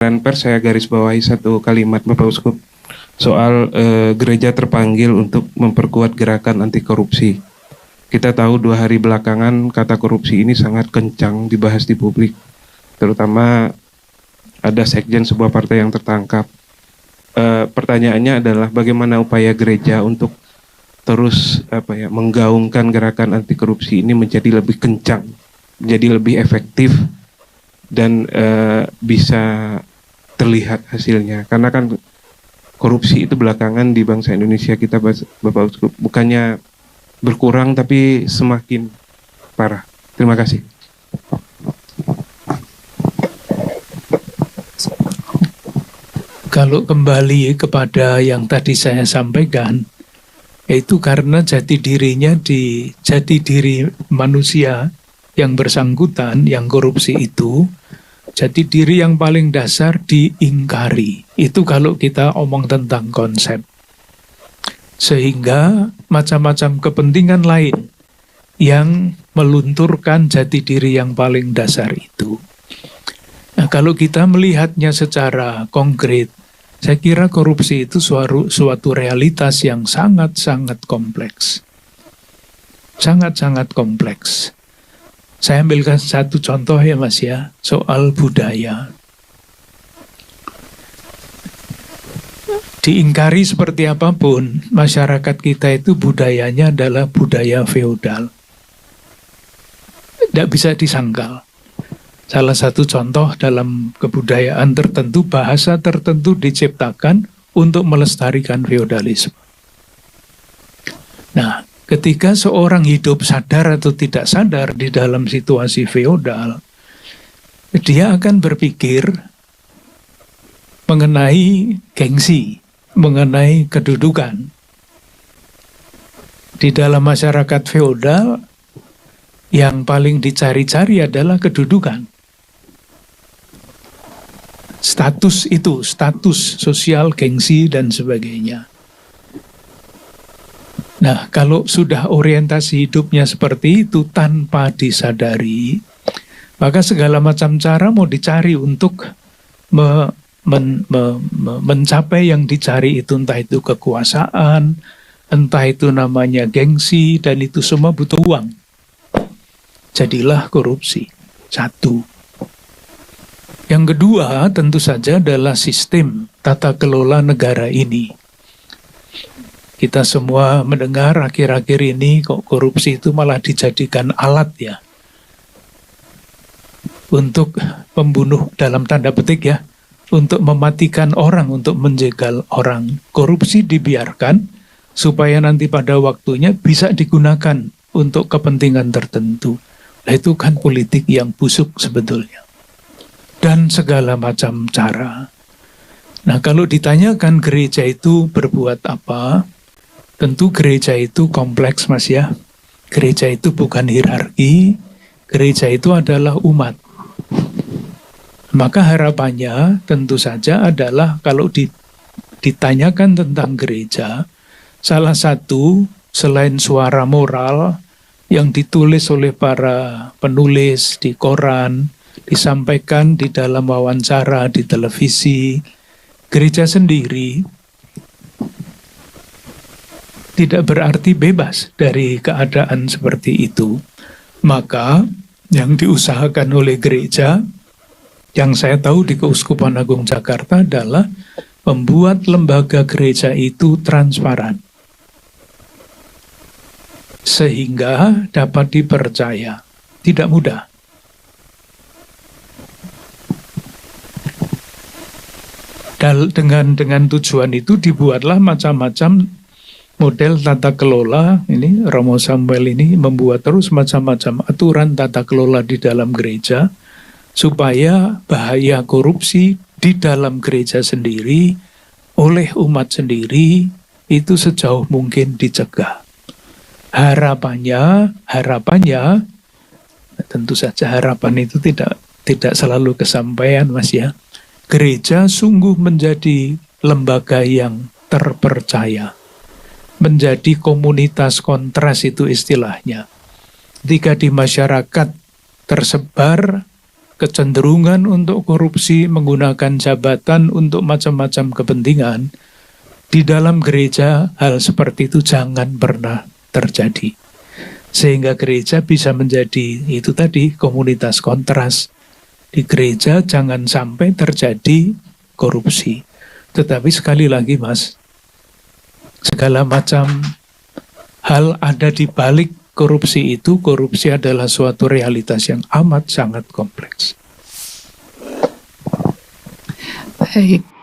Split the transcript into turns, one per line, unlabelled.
Dan pers saya garis bawahi satu kalimat Bapak Uskup soal gereja terpanggil untuk memperkuat gerakan anti korupsi. Kita tahu 2 hari belakangan kata korupsi ini sangat kencang dibahas di publik, terutama ada sekjen sebuah partai yang tertangkap. Pertanyaannya adalah bagaimana upaya gereja untuk terus menggaungkan gerakan anti korupsi ini menjadi lebih kencang, menjadi lebih efektif dan bisa terlihat hasilnya. Karena kan korupsi itu belakangan di bangsa Indonesia kita, Bapak Uskup, bukannya berkurang tapi semakin parah. Terima kasih.
Kalau kembali kepada yang tadi saya sampaikan, yaitu karena jati diri manusia yang bersangkutan, yang korupsi itu, jati diri yang paling dasar diingkari. Itu kalau kita omong tentang konsep. Sehingga macam-macam kepentingan lain yang melunturkan jati diri yang paling dasar itu. Nah, kalau kita melihatnya secara konkret, saya kira korupsi itu suatu realitas yang sangat-sangat kompleks. Sangat-sangat kompleks. Saya ambilkan satu contoh ya Mas ya, soal budaya. Diingkari seperti apapun, masyarakat kita itu budayanya adalah budaya feodal. Tidak bisa disangkal. Salah satu contoh dalam kebudayaan tertentu, bahasa tertentu diciptakan untuk melestarikan feodalisme. Nah, ketika seorang hidup sadar atau tidak sadar di dalam situasi feodal, dia akan berpikir mengenai gengsi, mengenai kedudukan. Di dalam masyarakat feodal, yang paling dicari-cari adalah kedudukan. Status itu, status sosial, gengsi, dan sebagainya. Nah, kalau sudah orientasi hidupnya seperti itu tanpa disadari, maka segala macam cara mau dicari untuk mencapai yang dicari itu, entah itu kekuasaan, entah itu namanya gengsi, dan itu semua butuh uang. Jadilah korupsi. Satu. Yang kedua tentu saja adalah sistem tata kelola negara ini. Kita semua mendengar akhir-akhir ini kok korupsi itu malah dijadikan alat ya, untuk membunuh dalam tanda petik ya, untuk mematikan orang, untuk menjegal orang. Korupsi dibiarkan supaya nanti pada waktunya bisa digunakan untuk kepentingan tertentu. Nah, itu kan politik yang busuk sebetulnya. Dan segala macam cara. Nah, kalau ditanyakan gereja itu berbuat apa, tentu gereja itu kompleks Mas ya. Gereja itu bukan hierarki, gereja itu adalah umat. Maka harapannya tentu saja adalah kalau ditanyakan tentang gereja, salah satu selain suara moral yang ditulis oleh para penulis di koran, disampaikan di dalam wawancara di televisi, gereja sendiri tidak berarti bebas dari keadaan seperti itu. Maka yang diusahakan oleh gereja, yang saya tahu di Keuskupan Agung Jakarta adalah membuat lembaga gereja itu transparan, sehingga dapat dipercaya. Tidak mudah. Dengan tujuan itu dibuatlah macam-macam model tata kelola. Ini Romo Samuel ini membuat terus macam-macam aturan tata kelola di dalam gereja, supaya bahaya korupsi di dalam gereja sendiri oleh umat sendiri itu sejauh mungkin dicegah. Harapannya tentu saja harapan itu tidak selalu kesampaian Mas ya. Gereja sungguh menjadi lembaga yang terpercaya, menjadi komunitas kontras itu istilahnya. Ketika di masyarakat tersebar kecenderungan untuk korupsi, menggunakan jabatan untuk macam-macam kepentingan, di dalam gereja hal seperti itu jangan pernah terjadi. Sehingga gereja bisa menjadi itu tadi, komunitas kontras. Di gereja jangan sampai terjadi korupsi. Tetapi sekali lagi Mas, segala macam hal ada di balik korupsi itu. Korupsi adalah suatu realitas yang amat sangat kompleks.
Baik.